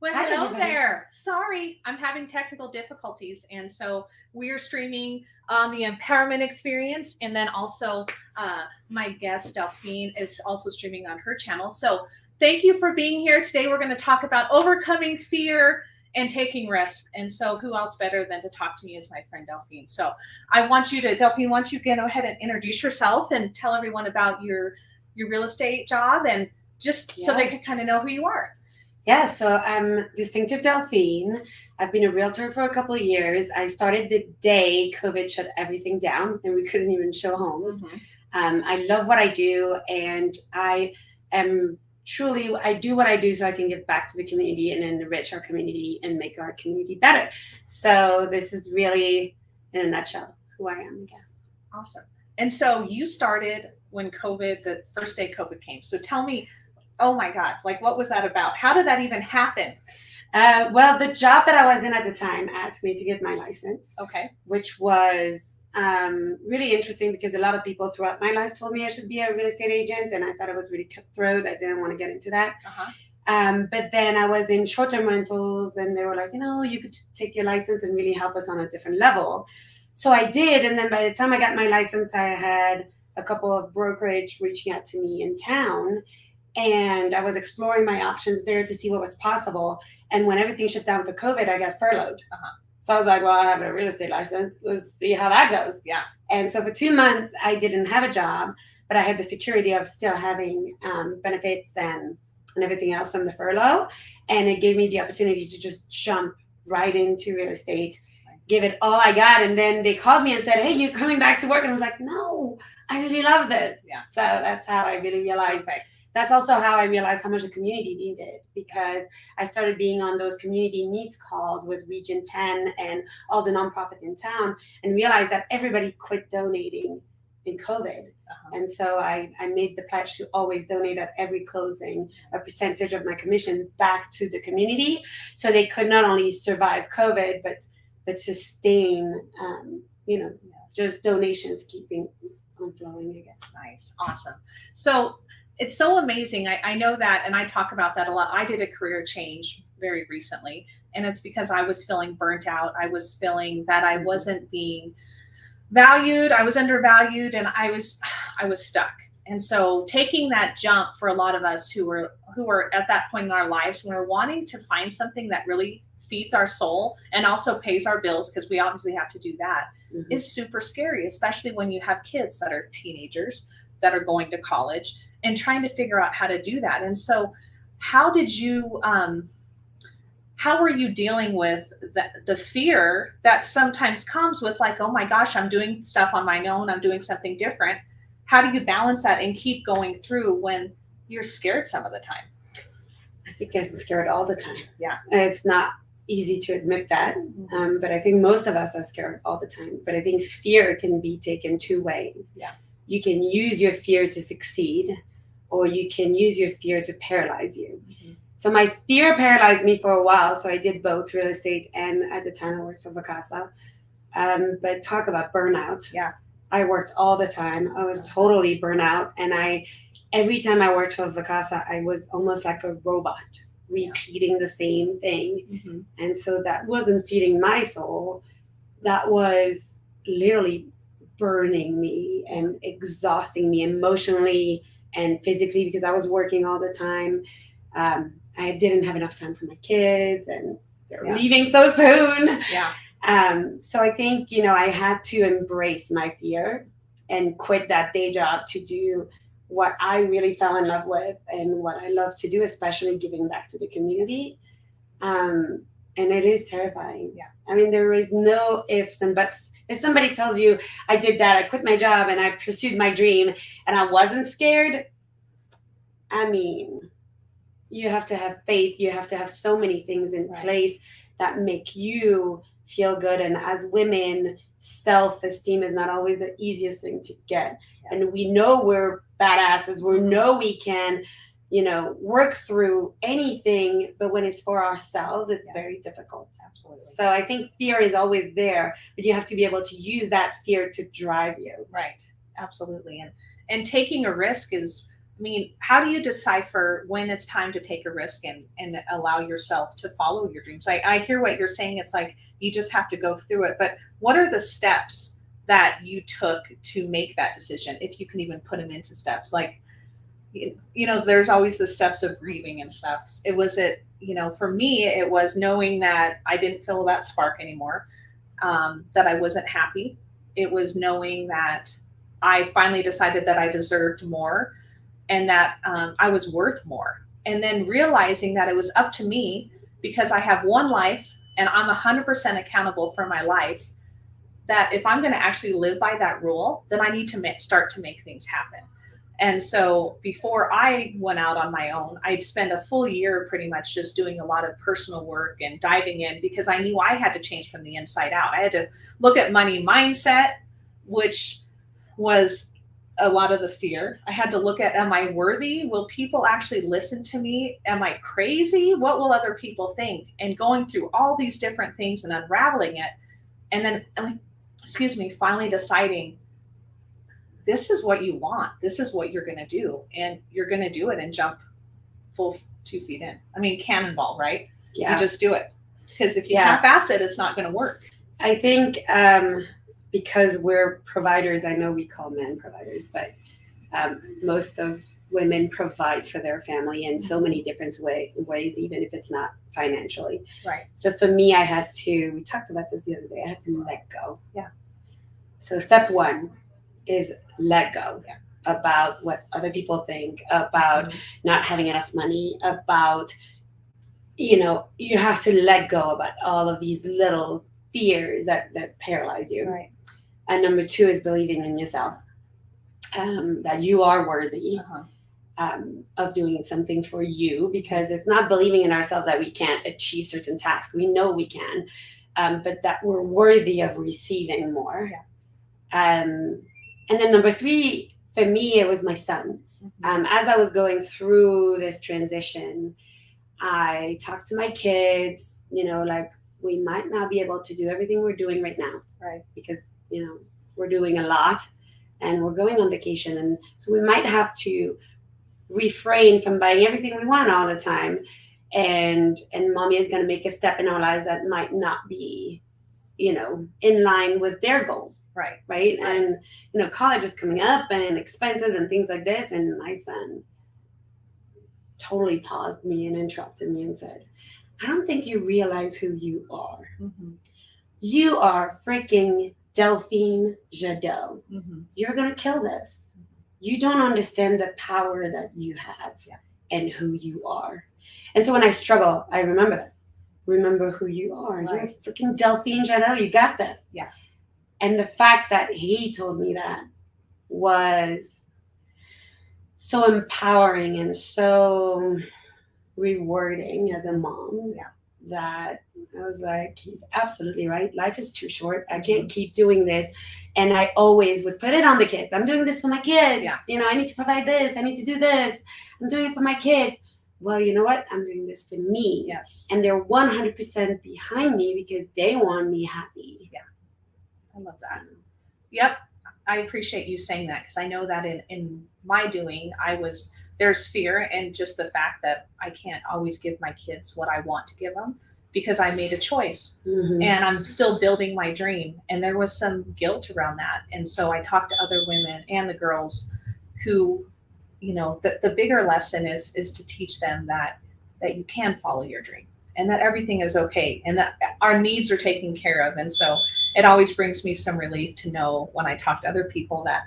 Well, Hi, hello everybody. there. Sorry, I'm having technical difficulties. And so we are streaming on the Empowerment Experience. And then also, my guest, Delphine, is also streaming on her channel. So thank you for being here. Today, we're going to talk about overcoming fear and taking risks. And so, who else better than to talk to me is my friend Delphine. So, Delphine, why don't you go ahead and introduce yourself and tell everyone about your real estate job and just so they can Yes. kind of know who you are. Yes, so I'm Distinctive Delphine. I've been a realtor for a couple of years. I started the day COVID shut everything down and we couldn't even show homes. Mm-hmm. I love what I do, and I am truly, I do what I do so I can give back to the community and enrich our community and make our community better. So this is really, in a nutshell, who I am, I guess. Awesome. And so you started when the first day COVID came. So tell me, oh my God, like what was that about? How did that even happen? Well, the job that I was in at the time asked me to get my license, Okay. which was really interesting because a lot of people throughout my life told me I should be a real estate agent, and I thought it was really cutthroat. I didn't want to get into that. Uh-huh. But then I was in short term rentals, and they were like, you could take your license and really help us on a different level. So I did. And then by the time I got my license, I had a couple of brokerage reaching out to me in town, and I was exploring my options there to see what was possible. And when everything shut down for COVID, I got furloughed. Uh-huh. So I was like, well, I have a real estate license. Let's see how that goes. Yeah. And so for 2 months, I didn't have a job, but I had the security of still having benefits and everything else from the furlough. And it gave me the opportunity to just jump right into real estate, give it all I got. And then they called me and said, hey, you coming back to work? And I was like, no, I really love this. Yeah. So that's how I really realized. Perfect. That's also how I realized how much the community needed, because I started being on those community needs calls with Region 10 and all the nonprofit in town, and realized that everybody quit donating in COVID. Uh-huh. And so I made the pledge to always donate at every closing a percentage of my commission back to the community, so they could not only survive COVID, but sustain, just donations keeping on flowing, I guess. Nice. Awesome. So it's so amazing. I know that, and I talk about that a lot. I did a career change very recently, and it's because I was feeling burnt out. I was feeling that I wasn't being valued. I was undervalued, and I was stuck. And so taking that jump for a lot of us who are at that point in our lives when we're wanting to find something that really feeds our soul and also pays our bills, because we obviously have to do that, Mm-hmm. is super scary, especially when you have kids that are teenagers that are going to college and trying to figure out how to do that. And so how did you how were you dealing with the fear that sometimes comes with, like, oh my gosh, I'm doing stuff on my own, I'm doing something different? How do you balance that and keep going through when you're scared some of the time? I think I'm scared all the time. Yeah. It's not easy to admit that, but I think most of us are scared all the time. But I think fear can be taken two ways. Yeah. You can use your fear to succeed, or you can use your fear to paralyze you. Mm-hmm. So my fear paralyzed me for a while. So I did both real estate, and at the time I worked for Vacasa. But talk about burnout. Yeah. I worked all the time. I was totally burnout. And every time I worked for Vacasa, I was almost like a robot, repeating the same thing. Mm-hmm. And so that wasn't feeding my soul. That was literally burning me and exhausting me emotionally and physically, because I was working all the time. I didn't have enough time for my kids, and they're leaving so soon. Yeah. So I think, I had to embrace my fear and quit that day job to do what I really fell in love with and what I love to do, especially giving back to the community. And it is terrifying. Yeah. I mean, there is no ifs and buts. If somebody tells you, I did that, I quit my job and I pursued my dream and I wasn't scared, I mean, you have to have faith. You have to have so many things in place that make you feel good. And as women, self-esteem is not always the easiest thing to get. Yeah. And we know we're badasses. We know we can, work through anything, but when it's for ourselves, it's very difficult. Absolutely. So I think fear is always there, but you have to be able to use that fear to drive you. Right. Absolutely. And taking a risk is mean, how do you decipher when it's time to take a risk and allow yourself to follow your dreams? I hear what you're saying. It's like you just have to go through it. But what are the steps that you took to make that decision, if you can even put them into steps? Like, there's always the steps of grieving and stuff. For me, it was knowing that I didn't feel that spark anymore, that I wasn't happy. It was knowing that I finally decided that I deserved more, and that I was worth more. And then realizing that it was up to me, because I have one life and I'm 100% accountable for my life, that if I'm going to actually live by that rule, then I need to start to make things happen. And so before I went out on my own, I'd spend a full year pretty much just doing a lot of personal work and diving in, because I knew I had to change from the inside out. I had to look at money mindset, which was a lot of the fear. I had to look at, am I worthy? Will people actually listen to me? Am I crazy? What will other people think? And going through all these different things and unraveling it. And then, finally deciding, this is what you want. This is what you're going to do. And you're going to do it and jump full 2 feet in. I mean, cannonball, right? Yeah. You just do it. Because if you half-ass it, it's not going to work. I think because we're providers, I know we call men providers, but most of women provide for their family in so many different ways, even if it's not financially. Right. So for me, we talked about this the other day, I had to let go. Yeah. So step one is let go about what other people think, about not having enough money, about, you have to let go about all of these little fears that paralyze you. Right. And number 2 is believing in yourself, that you are worthy of doing something for you, because it's not believing in ourselves that we can't achieve certain tasks. We know we can, but that we're worthy of receiving more. Yeah. And then number 3, for me, it was my son. As I was going through this transition, I talked to my kids, like, we might not be able to do everything we're doing right now. Right. Because, we're doing a lot and we're going on vacation. And so we might have to refrain from buying everything we want all the time. And mommy is going to make a step in our lives that might not be, in line with their goals. Right. And, college is coming up and expenses and things like this. And my son totally paused me and interrupted me and said, I don't think you realize who you are. Mm-hmm. You are freaking Delphine Jadot. Mm-hmm. You're going to kill this. You don't understand the power that you have and who you are. And so when I struggle, I remember that. Remember who you are. Right. You're freaking Delphine Jadot. You got this. Yeah. And the fact that he told me that was so empowering and so rewarding as a mom, that I was like, he's absolutely right. Life is too short. I can't keep doing this. And I always would put it on the kids. I'm doing this for my kids. Yeah. I need to provide this. I need to do this. I'm doing it for my kids. Well, you know what? I'm doing this for me. Yes. And they're 100% behind me because they want me happy. Yeah. I love that. Yep. I appreciate you saying that, because I know that in my doing, there's fear, and just the fact that I can't always give my kids what I want to give them, because I made a choice. Mm-hmm. And I'm still building my dream. And there was some guilt around that. And so I talked to other women and the girls who, the bigger lesson is to teach them that you can follow your dream, and that everything is okay, and that our needs are taken care of. And so it always brings me some relief to know when I talk to other people that,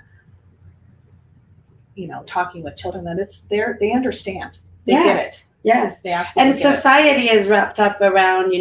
talking with children, that they understand. They get it. Yes. They absolutely and society is wrapped up around,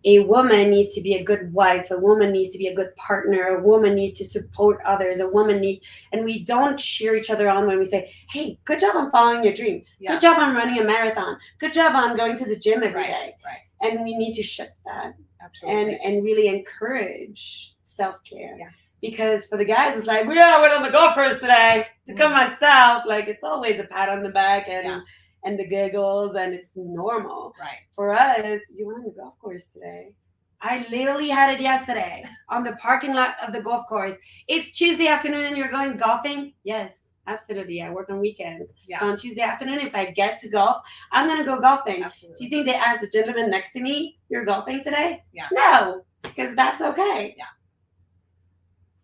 a woman needs to be a good wife, a woman needs to be a good partner, a woman needs to support others, and we don't cheer each other on when we say, hey, good job on following your dream. Yeah. Good job on running a marathon. Good job on going to the gym every day. Right. And we need to shift that. Absolutely. And really encourage self-care. Yeah. Because for the guys, it's like, I went on the golf course today to come myself. Like, it's always a pat on the back and the giggles, and it's normal. Right. For us, you went on the golf course today. I literally had it yesterday on the parking lot of the golf course. It's Tuesday afternoon and you're going golfing? Yes, Absolutely. I work on weekends. Yeah. So on Tuesday afternoon, if I get to golf, I'm going to go golfing. Absolutely. Do you think they asked the gentleman next to me, you're golfing today? Yeah. No, because that's okay. Yeah.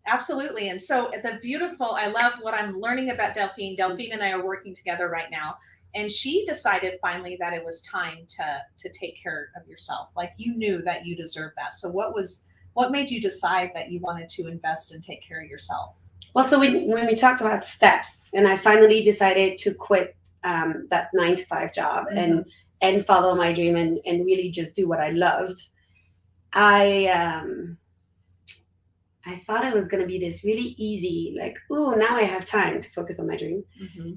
Absolutely. And so I love what I'm learning about Delphine. Delphine and I are working together right now. And she decided finally that it was time to take care of yourself. Like, you knew that you deserved that. So what made you decide that you wanted to invest and take care of yourself? Well, so when we talked about steps, and I finally decided to quit that 9-to-5 job and follow my dream and really just do what I loved, I thought it was going to be this really easy, like, ooh, now I have time to focus on my dream.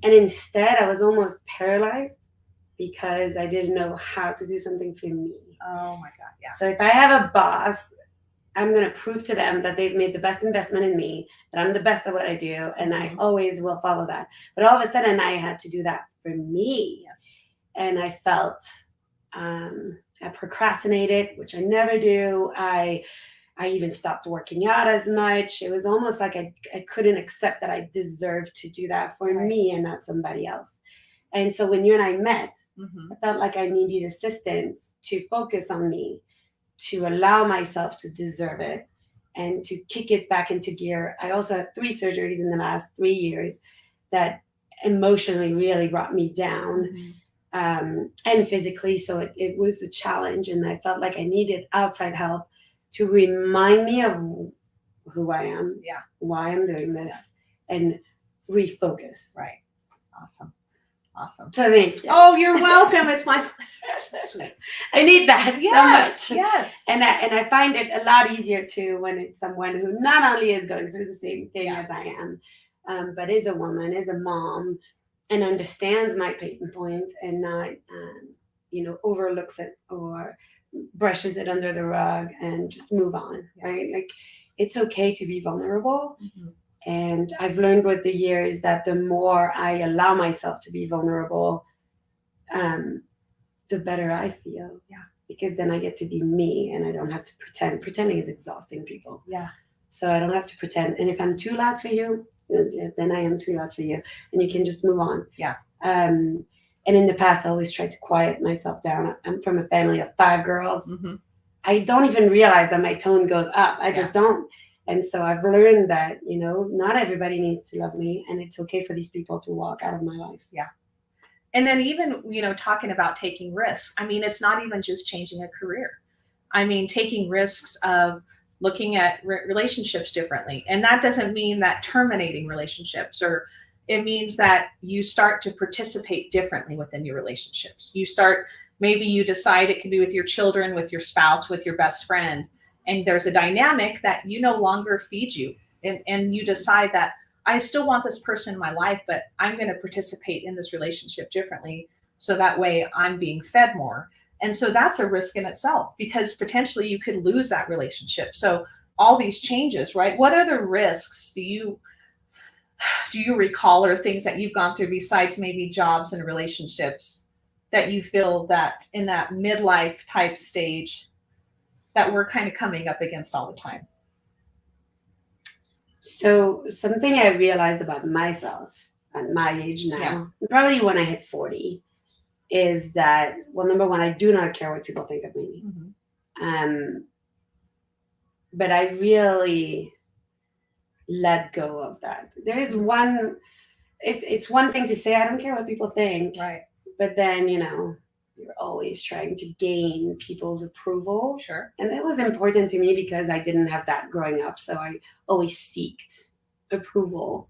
And instead, I was almost paralyzed because I didn't know how to do something for me. Oh my God, yeah. So if I have a boss, I'm going to prove to them that they've made the best investment in me, that I'm the best at what I do, and I always will follow that. But all of a sudden, I had to do that for me. Yes. And I felt, I procrastinated, which I never do. I even stopped working out as much. It was almost like I couldn't accept that I deserved to do that for me and not somebody else. And so when you and I met, I felt like I needed assistance to focus on me, to allow myself to deserve it, and to kick it back into gear. I also had 3 surgeries in the last 3 years that emotionally really brought me down, and physically. So it was a challenge, and I felt like I needed outside help to remind me of who I am, why I'm doing this, and refocus. Right. Awesome. So thank you. Oh, you're welcome. It's my pleasure. Sweet. I need that so much. Yes. And I find it a lot easier too when it's someone who not only is going through the same thing as I am, but is a woman, is a mom, and understands my pain point and not, overlooks it or brushes it under the rug and just move on, right? Like, it's okay to be vulnerable. And I've learned with the years that the more I allow myself to be vulnerable, the better I feel. Yeah. Because then I get to be me and I don't have to pretend. Pretending is exhausting, people. Yeah. So I don't have to pretend. And if I'm too loud for you, then I am too loud for you. And you can just move on. Yeah. And in the past, I always tried to quiet myself down. I'm from a family of 5 girls. I don't even realize that my tone goes up. I just don't. And so I've learned that, not everybody needs to love me, and it's okay for these people to walk out of my life. Yeah. And then even, talking about taking risks. I mean, it's not even just changing a career. I mean, taking risks of looking at relationships differently. And that doesn't mean that terminating relationships, or it means that you start to participate differently within your relationships. Maybe you decide it can be with your children, with your spouse, with your best friend. And there's a dynamic that you no longer feed you. And you decide that I still want this person in my life, but I'm going to participate in this relationship differently. So that way I'm being fed more. And so that's a risk in itself, because potentially you could lose that relationship. So all these changes, right? What other risks do you recall, or things that you've gone through besides maybe jobs and relationships, that you feel that in that midlife type stage that we're kind of coming up against all the time? So something I realized about myself at my age now, probably when I hit 40, is that, well, number one, I do not care what people think of me. But I really let go of that. There is it's one thing to say, I don't care what people think. Right. But then, you're always trying to gain people's approval. Sure. And that was important to me because I didn't have that growing up. So I always sought approval,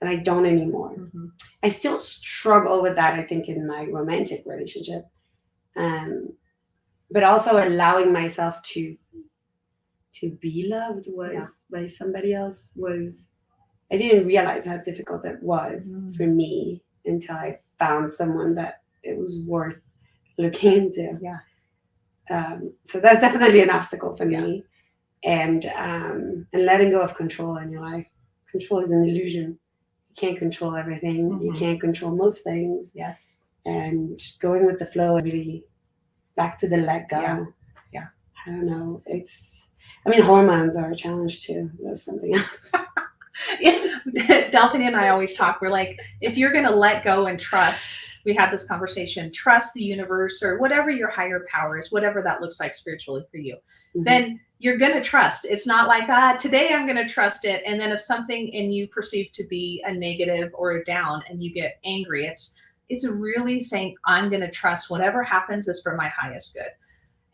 and I don't anymore. I still struggle with that, I think, in my romantic relationship. But also allowing myself to be loved by somebody else I didn't realize how difficult it was for me until I found someone that it was worth looking into. So that's definitely an obstacle for me. And letting go of control in your life. Control is an illusion. You can't control everything. You can't control most things. Yes. And going with the flow, really back to the let go. Yeah. I don't know. Hormones are a challenge too. That's something else. Yeah. Delphine and I always talk. We're like, if you're going to let go and trust, we had this conversation, trust the universe or whatever your higher power is, whatever that looks like spiritually for you, then you're going to trust. It's not like, today I'm going to trust it. And then if something in you perceived to be a negative or a down and you get angry, it's really saying, I'm going to trust whatever happens is for my highest good.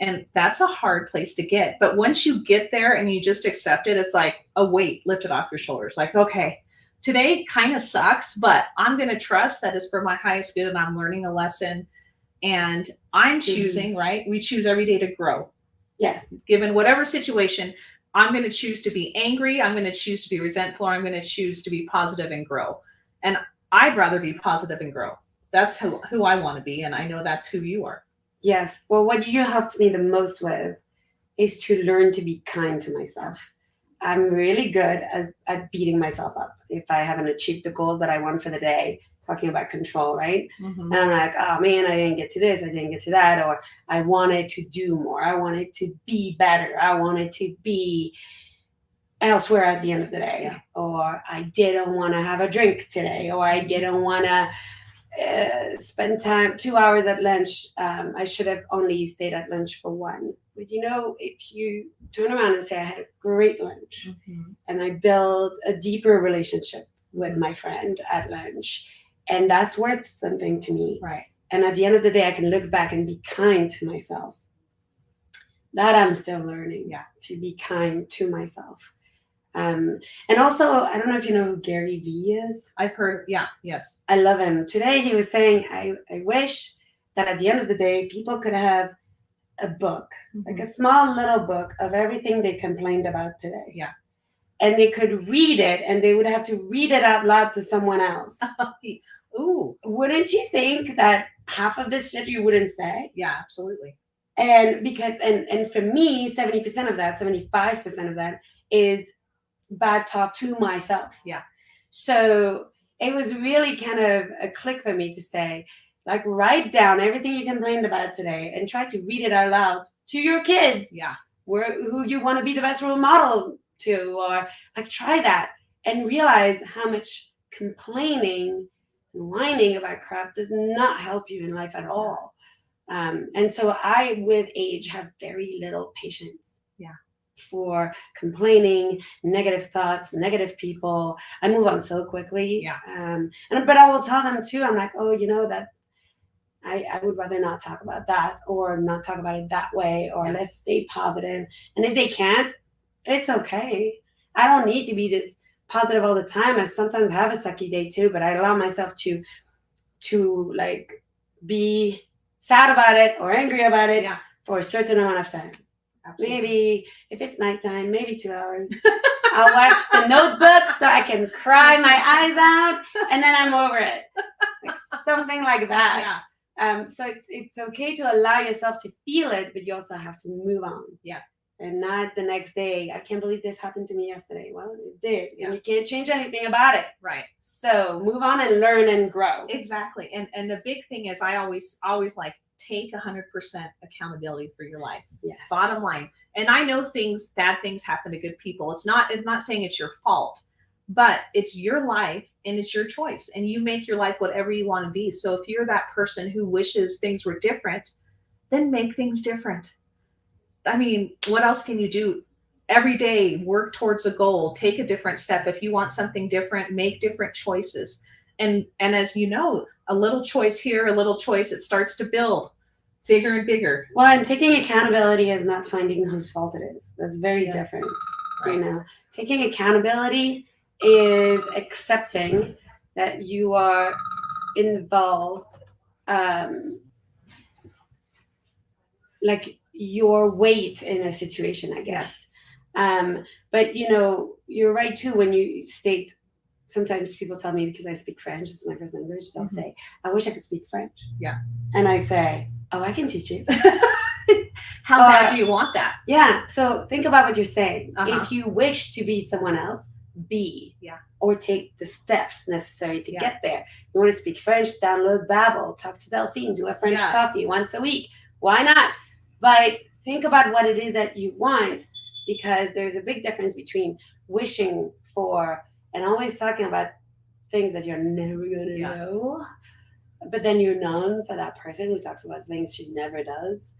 And that's a hard place to get. But once you get there and you just accept it, it's like a weight lifted off your shoulders. Like, okay, today kind of sucks, but I'm going to trust that it's for my highest good and I'm learning a lesson and I'm choosing, right? We choose every day to grow. Yes. Given whatever situation, I'm going to choose to be angry. I'm going to choose to be resentful. Or I'm going to choose to be positive and grow. And I'd rather be positive and grow. That's who I want to be. And I know that's who you are. Yes. Well, what you helped me the most with is to learn to be kind to myself. I'm really good at beating myself up if I haven't achieved the goals that I want for the day, talking about control, right? And I'm like, oh man, I didn't get to this, I didn't get to that, or I wanted to do more, I wanted to be better, I wanted to be elsewhere at the end of the day, or I didn't want to have a drink today, or I didn't want to spend 2 hours at lunch. I should have only stayed at lunch for 1. But if you turn around and say, I had a great lunch and I built a deeper relationship with my friend at lunch, and that's worth something to me. Right. And at the end of the day, I can look back and be kind to myself. That I'm still learning, to be kind to myself. And also, I don't know if you know who Gary Vee is. I've heard, yes. I love him. Today he was saying, I wish that at the end of the day, people could have a book, like a small little book of everything they complained about today. Yeah. And they could read it and they would have to read it out loud to someone else. Ooh. Wouldn't you think that half of this shit you wouldn't say? Yeah, absolutely. And because, and for me, 70% of that, 75% of that is bad talk to myself. Yeah. So it was really kind of a click for me to say, like, write down everything you complained about today and try to read it out loud to your kids. Yeah. Who you want to be the best role model to, or like try that and realize how much complaining and whining about crap does not help you in life at all. And so I, with age, have very little patience. For complaining, negative thoughts, negative people. I move on so quickly. But I will tell them too, I'm like, oh, that I would rather not talk about that, or not talk about it that way, or let's stay positive. And if they can't, it's okay. I don't need to be this positive all the time. I sometimes have a sucky day too, but I allow myself to like be sad about it or angry about it for a certain amount of time. Absolutely. Maybe if it's nighttime, maybe 2 hours. I'll watch The Notebook so I can cry my eyes out, and then I'm over it. Like something like that. So it's okay to allow yourself to feel it, but you also have to move on. And not the next day, I can't believe this happened to me yesterday. Well, it did. And you can't change anything about it. Right. So move on and learn and grow. Exactly. And the big thing is, I always like, take 100% accountability for your life. Yes. Bottom line. And I know bad things happen to good people. It's not saying it's your fault, but it's your life and it's your choice, and you make your life whatever you want to be. So if you're that person who wishes things were different, then make things different. I mean, what else can you do? Every day, work towards a goal, take a different step. If you want something different, make different choices. And as you know, a little choice here, a little choice, it starts to build bigger and bigger. Well, and taking accountability is not finding whose fault it is. That's very different. Right. Taking accountability is accepting that you are involved, like your weight in a situation, I guess. But you're right too when you state. Sometimes people tell me, because I speak French, it's my first language, they'll say, I wish I could speak French. Yeah. And I say, oh, I can teach you. How bad do you want that? Yeah. So think about what you're saying. If you wish to be someone else, be. Or take the steps necessary to get there. You want to speak French, download Babbel, talk to Delphine, do a French coffee once a week. Why not? But think about what it is that you want, because there's a big difference between wishing for and always talking about things that you're never gonna Yeah. know. But then you're known for that person who talks about things she never does.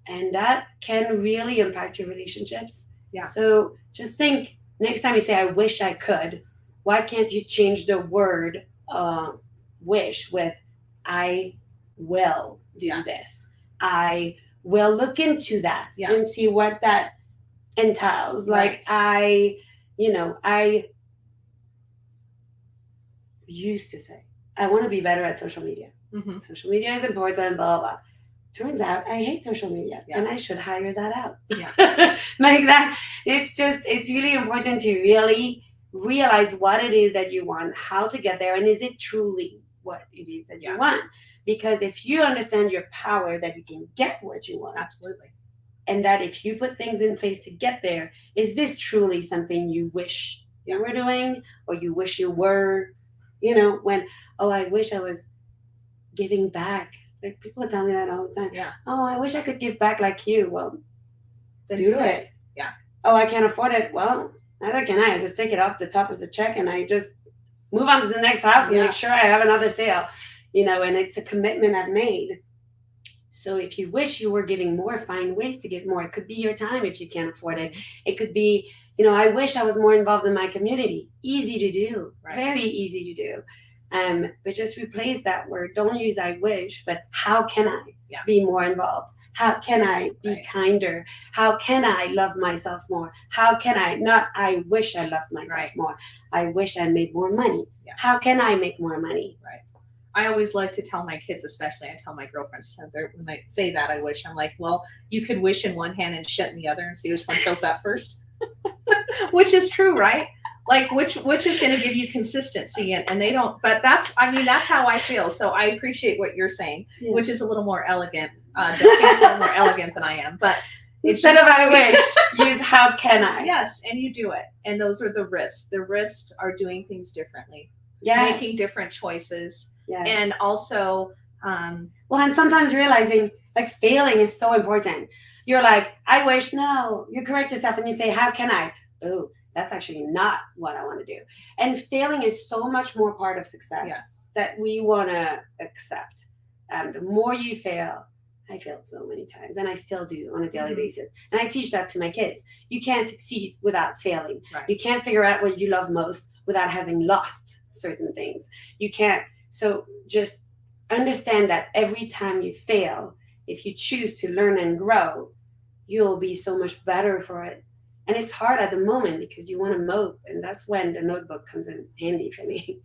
And that can really impact your relationships. Yeah. So just think next time you say, I wish I could, why can't you change the word wish with I will do Yeah. this? I will look into that Yeah. and see what that entails. Like Right. I used to say, I want to be better at social media. Mm-hmm. Social media is important, blah, blah, blah. Turns out I hate social media, Yeah. and I should hire that out. Yeah. Like that. It's really important to really realize what it is that you want, how to get there, and is it truly what it is that Yeah. you want? Because if you understand your power, that you can get what you want, Absolutely. and that if you put things in place to get there, is this truly something you wish you were doing, or you wish you were? When, oh, I wish I was giving back. Like, people tell me that all the time. Yeah. Oh, I wish I could give back like you. Well, Then do it. Yeah. Oh, I can't afford it. Well, neither can I. Just take it off the top of the check and I just move on to the next house and make sure I have another sale. And it's a commitment I've made. So if you wish you were giving more, find ways to give more. It could be your time if you can't afford it. It could be, I wish I was more involved in my community. Easy to do. Right. Very easy to do. But just replace that word. Don't use I wish, but how can I be more involved? How can I be kinder? How can I love myself more? How can I, not I wish I loved myself more. I wish I made more money. Yeah. How can I make more money? Right. I always like to tell my kids, especially, I tell my girlfriends, when I say that, I wish, I'm like, well, you could wish in one hand and shit in the other and see which one fills up first. Which is true, right? Like, which is going to give you consistency, and they don't, but that's how I feel. So I appreciate what you're saying, which is a little more elegant. Delphine's a little more elegant than I am, but instead of I wish, use how can I? Yes, and you do it. And those are the risks. The risks are doing things differently, making different choices. Yes. And also, and sometimes realizing, like, failing is so important. You're like, I wish, no, you correct yourself and you say, how can I? Oh, that's actually not what I want to do. And failing is so much more part of success that we want to accept. The more you fail, I failed so many times, and I still do on a daily basis. And I teach that to my kids. You can't succeed without failing. Right. You can't figure out what you love most without having lost certain things. You can't. So just understand that every time you fail, if you choose to learn and grow, you'll be so much better for it. And it's hard at the moment because you want to mope, and that's when the notebook comes in handy for me.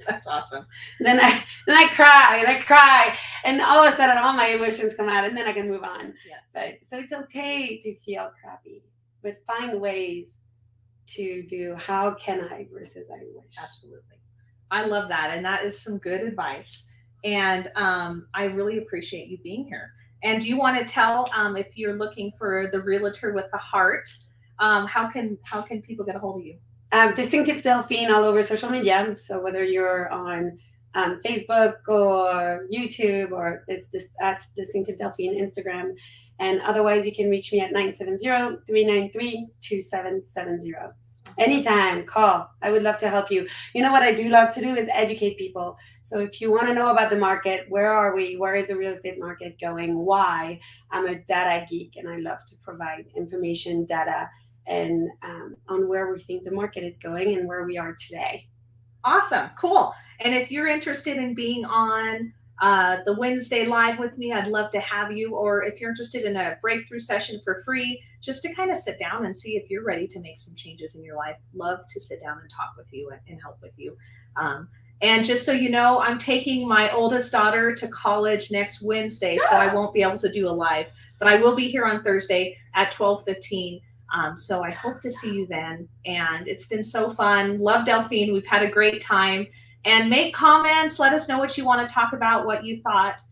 That's awesome. Then I cry, and all of a sudden all my emotions come out, and then I can move on. Yes. So it's okay to feel crappy, but find ways to do how can I versus I wish. Absolutely. I love that, and that is some good advice. And I really appreciate you being here. And do you want to tell, if you're looking for the realtor with the heart, how can people get a hold of you? Distinctive Delphine all over social media. So whether you're on Facebook or YouTube, or it's just at Distinctive Delphine Instagram. And otherwise, you can reach me at 970-393-2770. Anytime, call. I would love to help you. You know what I do love to do is educate people. So if you want to know about the market, where are we? Where is the real estate market going? Why? I'm a data geek, and I love to provide information, data, and on where we think the market is going and where we are today. Awesome. Cool. And if you're interested in being on the Wednesday live with me, I'd love to have you. Or if you're interested in a breakthrough session for free, just to kind of sit down and see if you're ready to make some changes in your life, love to sit down and talk with you and help with you. And just so you know, I'm taking my oldest daughter to college next Wednesday, so I won't be able to do a live, but I will be here on Thursday at 12:15. So I hope to see you then. And it's been so fun. Love Delphine. We've had a great time. And make comments. Let us know what you want to talk about, what you thought.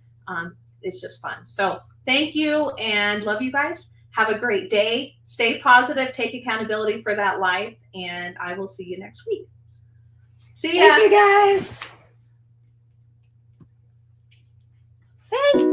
It's just fun. So thank you, and love you guys. Have a great day. Stay positive. Take accountability for that life. And I will see you next week. See ya. Thank you, guys. Thank you.